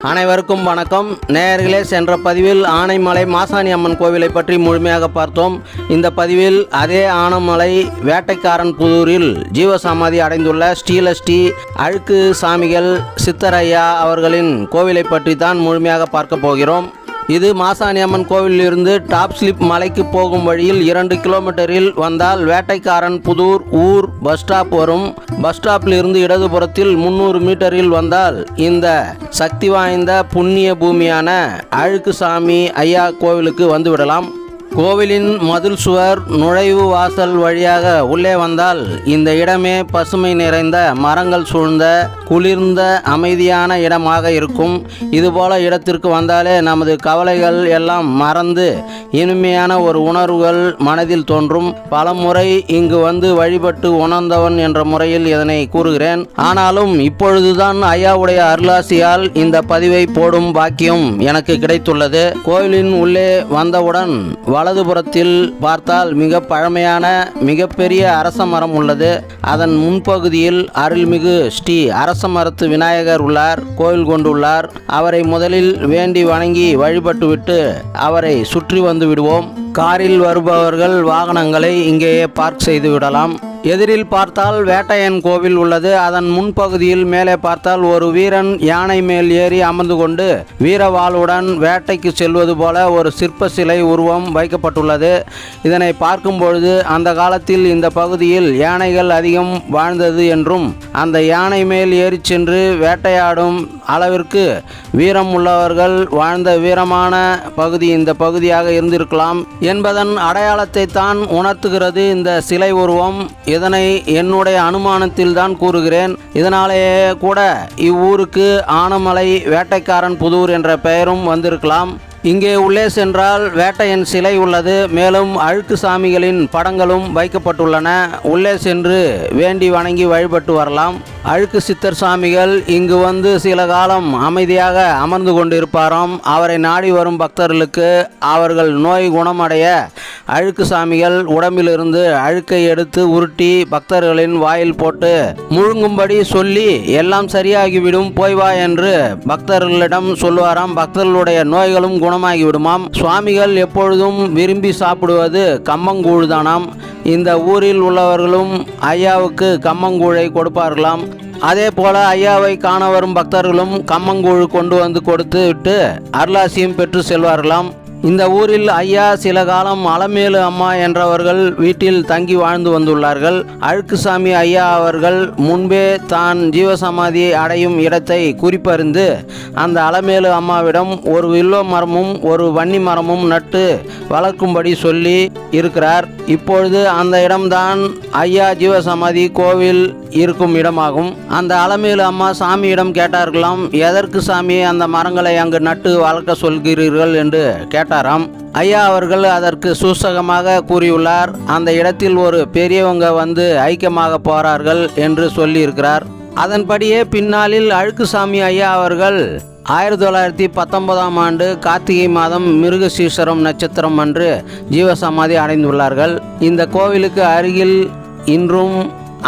அனைவருக்கும் வணக்கம் நேயர்களே. சென்ற பதிவில் ஆனைமலை மாசாணி அம்மன் கோவிலை பற்றி முழுமையாக பார்த்தோம். இந்த பதிவில் அதே ஆனைமலை வேட்டைக்காரன் புதூரில் ஜீவசமாதி அடைந்துள்ள ஸ்ரீ அழுக்கு சாமிகள் சித்தரையா அவர்களின் கோவிலை பற்றி தான் முழுமையாக பார்க்க போகிறோம். இது மாசாணி அம்மன் கோவிலிருந்து டாப் ஸ்லிப் மலைக்கு போகும் வழியில் 2 கிலோமீட்டரில் வந்தால் வேட்டைக்காரன் புதூர் ஊர் பஸ் ஸ்டாப் வரும். பஸ் ஸ்டாப்பில் இருந்து இடதுபுறத்தில் 300 மீட்டரில் வந்தால் இந்த சக்தி வாய்ந்த புண்ணிய பூமியான அழுக்கு சாமி ஐயா கோவிலுக்கு வந்துவிடலாம். கோவிலின் மதில் சுவர் நுழைவு வாசல் வழியாக உள்ளே வந்தால் இந்த இடமே பசுமை நிறைந்த மரங்கள் சூழ்ந்த குளிர்ந்த அமைதியான இடமாக இருக்கும். இதுபோல இடத்திற்கு வந்தாலே நமது கவலைகள் எல்லாம் மறந்து இனிமையான ஒரு உணர்வுகள் மனதில் தோன்றும். பலமுறை இங்கு வந்து வழிபட்டு உணர்ந்தவன் என்ற முறையில் இதனை கூறுகிறேன். ஆனாலும் இப்பொழுதுதான் ஐயாவுடைய அருளாசியால் இந்த பதிவை போடும் பாக்கியம் எனக்கு கிடைத்துள்ளது. கோவிலின் உள்ளே வந்தவுடன் வலதுபுறத்தில் பார்த்தால் மிக பழமையான மிகப்பெரிய அரச மரம் உள்ளது. அதன் முன்பகுதியில் அருள்மிகு ஸ்ரீ அரச மரத்து விநாயகர் உள்ளார், கோயில் கொண்டுள்ளார். அவரை முதலில் வேண்டி வணங்கி வழிபட்டுவிட்டு அவரை சுற்றி வந்து விடுவோம். காரில் வருபவர்கள் வாகனங்களை இங்கேயே பார்க் செய்து விடலாம். எதிரில் பார்த்தால் வேட்டையன் கோவில் உள்ளது. அதன் முன்பகுதியில் மேலே பார்த்தால் ஒரு வீரன் யானை மேல் ஏறி அமர்ந்து கொண்டு வீரவாளுடன் வேட்டைக்கு செல்வது போல ஒரு சிற்ப சிலை உருவம் வைக்கப்பட்டுள்ளது. இதனை பார்க்கும் பொழுது அந்த காலத்தில் இந்த பகுதியில் யானைகள் அதிகம் வாழ்ந்தது என்றும் அந்த யானை மேல் ஏறி சென்று வேட்டையாடும் அளவிற்கு வீரம் உள்ளவர்கள் வாழ்ந்த வீரமான பகுதி இந்த பகுதியாக இருந்திருக்கலாம் என்பதன் அடையாளத்தை தான் உணர்த்துகிறது இந்த சிலை உருவம். இதனை என்னுடைய அனுமானத்தில் தான் கூறுகிறேன். இதனாலேயே கூட இவ்வூருக்கு ஆனைமலை வேட்டைக்காரன் புதூர் என்ற பெயரும் வந்திருக்கலாம். இங்கே உள்ளே சென்றால் வேட்டையன் சிலை உள்ளது. மேலும் அழுக்கு சாமிகளின் படங்களும் வைக்கப்பட்டுள்ளன. உள்ளே சென்று வேண்டி வணங்கி வழிபட்டு வரலாம். அழுக்கு சித்தர் சாமிகள் இங்கு வந்து சில காலம் அமைதியாக அமர்ந்து கொண்டிருப்பாராம். அவரை நாடி வரும் பக்தர்களுக்கு அவர்கள் நோய் குணமடைய அழுக்கு சாமிகள் உடம்பிலிருந்து அழுக்கை எடுத்து உருட்டி பக்தர்களின் வாயில் போட்டு முழுங்கும்படி சொல்லி எல்லாம் சரியாகிவிடும் போய் வா என்று பக்தர்களிடம் சொல்வாராம். பக்தர்களுடைய நோய்களும் குணமாகிவிடுமாம். சுவாமிகள் எப்பொழுதும் விரும்பி சாப்பிடுவது கம்மங்கூழ் தானாம். இந்த ஊரில் உள்ளவர்களும் ஐயாவுக்கு கம்மங்கூழை கொடுப்பார்களாம். அதே போல ஐயாவை காண வரும் பக்தர்களும் கம்மங்கூழ் கொண்டு வந்து கொடுத்து விட்டு அருளாசியும் பெற்று செல்வார்களாம். இந்த ஊரில் ஐயா சில காலம் அலமேலு அம்மா என்றவர்கள் வீட்டில் தங்கி வாழ்ந்து வந்துள்ளார்கள். அழுக்குசாமி ஐயா அவர்கள் முன்பே தான் ஜீவசமாதியை அடையும் இடத்தை குறிப்பறிந்து அந்த அலமேலு அம்மாவிடம் ஒரு வில்வ மரமும் ஒரு வன்னி மரமும் நட்டு வளர்க்கும்படி சொல்லி இருக்கிறார். இப்பொழுது அந்த இடம்தான் ஐயா ஜீவசமாதி கோவில் இருக்கும் இடமாகும். அந்த அலமேலு அம்மா சாமியிடம் கேட்டார்களாம், எதற்கு சாமி அந்த மரங்களை அங்கு நட்டு வளர்க்க சொல்கிறீர்கள் என்று கேட்டாராம். ஐயா அவர்கள் அதற்கு சூசகமாக கூறியுள்ளார். அந்த இடத்தில் ஒரு பெரியவங்க வந்து ஐக்கியமாக போறார்கள் என்று சொல்லியிருக்கிறார். அதன்படியே பின்னாளில் அழுக்குசாமி ஐயா அவர்கள் 1919ஆம் ஆண்டு கார்த்திகை மாதம் மிருகசீஷரம் நட்சத்திரம் அன்று ஜீவசமாதி அடைந்துள்ளார்கள். இந்த கோவிலுக்கு அருகில் இன்றும்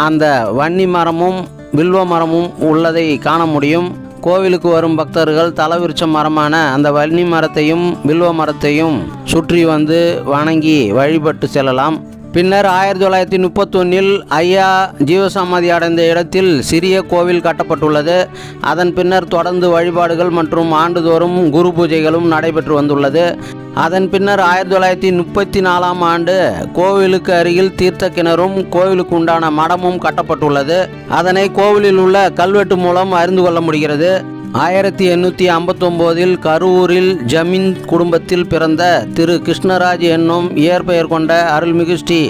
அந்த வன்னி மரமும் வில்வ மரமும் உள்ளதை காண முடியும். கோவிலுக்கு வரும் பக்தர்கள் தலவிருட்ச மரமான அந்த வன்னி மரத்தையும் வில்வ மரத்தையும் சுற்றி வந்து வணங்கி வழிபட்டு செல்லலாம். பின்னர் 1931இல் ஐயா ஜீவசமாதி அடைந்த இடத்தில் சிறிய கோவில் கட்டப்பட்டுள்ளது. அதன் பின்னர் தொடர்ந்து வழிபாடுகள் மற்றும் ஆண்டுதோறும் குரு பூஜைகளும் நடைபெற்று வந்துள்ளது. அதன் பின்னர் 1934ஆம் ஆண்டு கோவிலுக்கு அருகில் தீர்த்த கிணறும் கோவிலுக்கு உண்டான மடமும் கட்டப்பட்டுள்ளது. அதனை கோவிலில் உள்ள கல்வெட்டு மூலம் அறிந்து கொள்ள முடிகிறது. 1859இல் கரூரில் ஜமீன் குடும்பத்தில் பிறந்த திரு கிருஷ்ணராஜ் என்னும் இயற்பெயர் கொண்ட அருள்மிகு ஸ்ரீ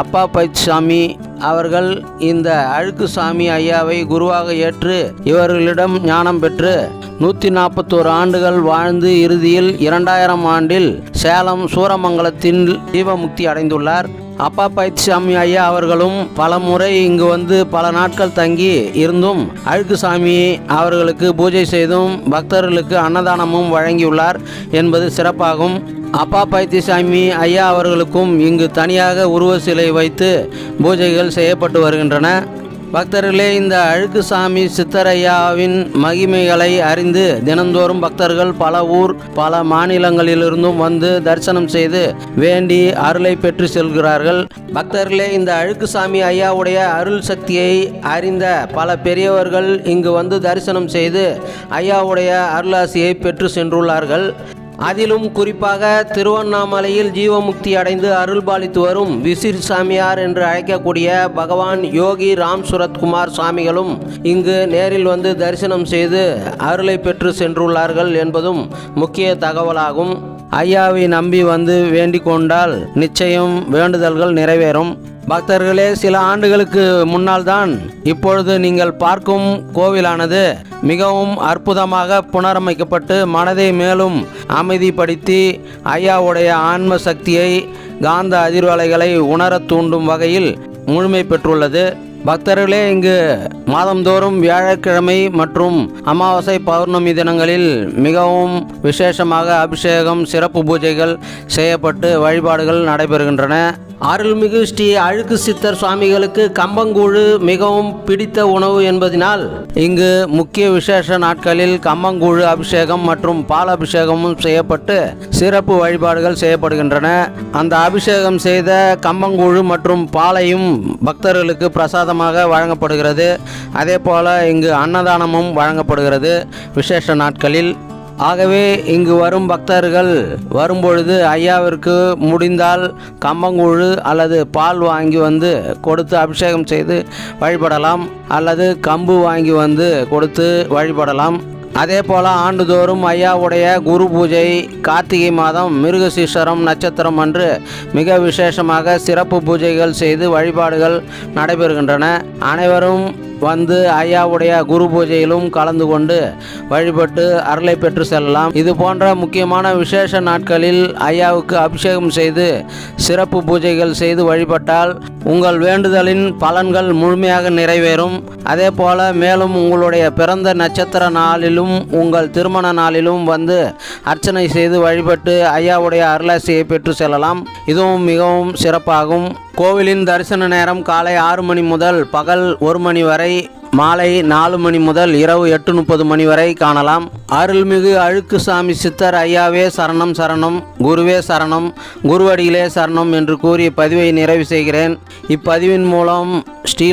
அப்பா பைத்சாமி அவர்கள் இந்த அழுக்கு சாமி ஐயாவை குருவாக ஏற்று இவர்களிடம் ஞானம் பெற்று 141 ஆண்டுகள் வாழ்ந்து இறுதியில் 2000ஆம் ஆண்டில் சேலம் சூரமங்கலத்தில் ஜீவமுக்தி அடைந்துள்ளார். அப்பா பைத்சாமி ஐயா அவர்களும் பல முறை இங்கு வந்து பல நாட்கள் தங்கி இருந்தும் அழுக்குசாமி அவர்களுக்கு பூஜை செய்தும் பக்தர்களுக்கு அன்னதானமும் வழங்கியுள்ளார் என்பது சிறப்பாகும். அப்பா பைத்தியசாமி ஐயா அவர்களுக்கும் இங்கு தனியாக உருவ சிலை வைத்து பூஜைகள் செய்யப்பட்டு வருகின்றன. பக்தர்களே, இந்த அழுக்குசாமி சித்தரையாவின் மகிமைகளை அறிந்து தினந்தோறும் பக்தர்கள் பல ஊர் பல மாநிலங்களிலிருந்தும் வந்து தரிசனம் செய்து வேண்டி அருளை பெற்று செல்கிறார்கள். பக்தர்களே, இந்த அழுக்குசாமி ஐயாவுடைய அருள் சக்தியை அறிந்த பல பெரியவர்கள் இங்கு வந்து தரிசனம் செய்து ஐயாவுடைய அருளாசியை பெற்று சென்றுள்ளார்கள். அதிலும் குறிப்பாக திருவண்ணாமலையில் ஜீவமுக்தி அடைந்து அருள்பாலித்து வரும் விசிறி சாமியார் என்று அழைக்கக்கூடிய பகவான் யோகி ராம் சுரத்குமார் சாமிகளும் இங்கு நேரில் வந்து தரிசனம் செய்து அருளை பெற்று சென்றுள்ளார்கள் என்பதும் முக்கிய தகவலாகும். ஐயாவை நம்பி வந்து வேண்டிக் கொண்டால் நிச்சயம் வேண்டுதல்கள் நிறைவேறும். பக்தர்களே, சில ஆண்டுகளுக்கு முன்னால் தான் இப்பொழுது நீங்கள் பார்க்கும் கோவிலானது மிகவும் அற்புதமாக புனரமைக்கப்பட்டு மனதை மேலும் அமைதிப்படுத்தி ஐயாவுடைய ஆன்ம சக்தியை காந்த அதிர்வலைகளை உணரத் தூண்டும் வகையில் முழுமை பெற்றுள்ளது. பக்தர்களே, இங்கு மாதந்தோறும் வியாழக்கிழமை மற்றும் அமாவாசை பௌர்ணமி தினங்களில் மிகவும் விசேஷமாக அபிஷேகம் சிறப்பு பூஜைகள் செய்யப்பட்டு வழிபாடுகள் நடைபெறுகின்றன. அருள்மிகு ஸ்ரீ அழுக்கு சித்தர் சுவாமிகளுக்கு கம்பங்கூழு மிகவும் பிடித்த உணவு என்பதனால் இங்கு முக்கிய விசேஷ நாட்களில் கம்பங்கூழு அபிஷேகம் மற்றும் பால் அபிஷேகமும் செய்யப்பட்டு சிறப்பு வழிபாடுகள் செய்யப்படுகின்றன. அந்த அபிஷேகம் செய்த கம்பங்கூழு மற்றும் பாலையும் பக்தர்களுக்கு பிரசாதமாக வழங்கப்படுகிறது. அதே போல இங்கு அன்னதானமும் வழங்கப்படுகிறது விசேஷ நாட்களில். ஆகவே இங்கு வரும் பக்தர்கள் வரும்பொழுது ஐயாவிற்கு முடிந்தால் கம்பங்கூழு அல்லது பால் வாங்கி வந்து கொடுத்து அபிஷேகம் செய்து வழிபடலாம், அல்லது கம்பு வாங்கி வந்து கொடுத்து வழிபடலாம். அதே போல் ஆண்டுதோறும் ஐயாவுடைய குரு பூஜை கார்த்திகை மாதம் மிருகசீஷரம் நட்சத்திரம் அன்று மிக விசேஷமாக சிறப்பு பூஜைகள் செய்து வழிபாடுகள் நடைபெறுகின்றன. அனைவரும் வந்து ஐயாவுடைய குரு பூஜையிலும் கலந்து கொண்டு வழிபட்டு அருளை பெற்று செல்லலாம். இது போன்ற முக்கியமான விசேஷ நாட்களில் ஐயாவுக்கு அபிஷேகம் செய்து சிறப்பு பூஜைகள் செய்து வழிபட்டால் உங்கள் வேண்டுதலின் பலன்கள் முழுமையாக நிறைவேறும். அதே போல மேலும் உங்களுடைய பிறந்த நட்சத்திர நாளிலும் உங்கள் திருமண நாளிலும் வந்து அர்ச்சனை செய்து வழிபட்டு ஐயாவுடைய அருளாசியை பெற்று செல்லலாம். இதுவும் மிகவும் சிறப்பாகும். கோவிலின் தரிசன நேரம் காலை 6 மணி முதல் பகல் 1 மணி வரை, மாலை 4 மணி முதல் இரவு 8:30 மணி வரை காணலாம். அருள்மிகு அழுக்குசாமி சித்தர் ஐயாவே சரணம் சரணம், குருவே சரணம், குருவடிகளே சரணம் என்று கூறி பதிவை நிறைவு செய்கிறேன். இப்பதிவின் மூலம் ஸ்ரீ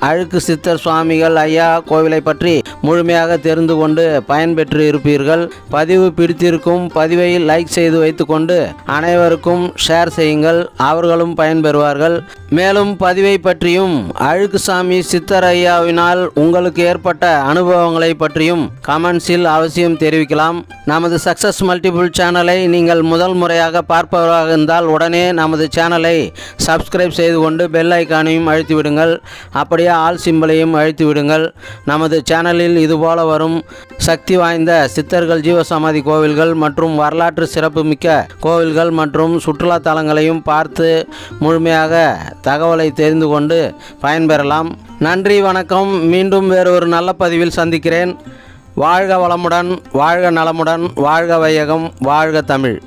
அழுக்கு சித்தர் சுவாமிகள் ஐயா கோவிலை பற்றி முழுமையாக தெரிந்து கொண்டு பயன்பெற்று இருப்பீர்கள். பதிவு பிடித்திருக்கும் பதிவை லைக் செய்து வைத்துக்கொண்டு அனைவருக்கும் ஷேர் செய்யுங்கள், அவர்களும் பயன்பெறுவார்கள். மேலும் பதிவை பற்றியும் அழுக்குசாமி சித்தர் ஐயாவினால் உங்களுக்கு ஏற்பட்ட அனுபவங்களை பற்றியும் கமெண்ட்ஸில் அவசியம் தெரிவிக்கலாம். நமது சக்சஸ் மல்டிபிள் சேனலை நீங்கள் முதல் முறையாக பார்ப்பவராக இருந்தால் உடனே நமது சேனலை சப்ஸ்கிரைப் செய்து கொண்டு பெல் ஐக்கானையும் அழுத்தி விடுங்கள். அப்படியே ஆல் சிம்பலையும் அழுத்தி விடுங்கள். நமது சேனலில் இதுபோல வரும் சக்தி வாய்ந்த சித்தர்கள் ஜீவசமாதி கோவில்கள் மற்றும் வரலாற்று சிறப்புமிக்க கோவில்கள் மற்றும் சுற்றுலா தலங்களையும் பார்த்து முழுமையாக தகவலை தெரிந்து கொண்டு பயன்பெறலாம். நன்றி, வணக்கம். மீண்டும் வேறொரு நல்ல பதிவில் சந்திக்கிறேன். வாழ்க வளமுடன், வாழ்க நலமுடன், வாழ்க வையகம், வாழ்க தமிழ்.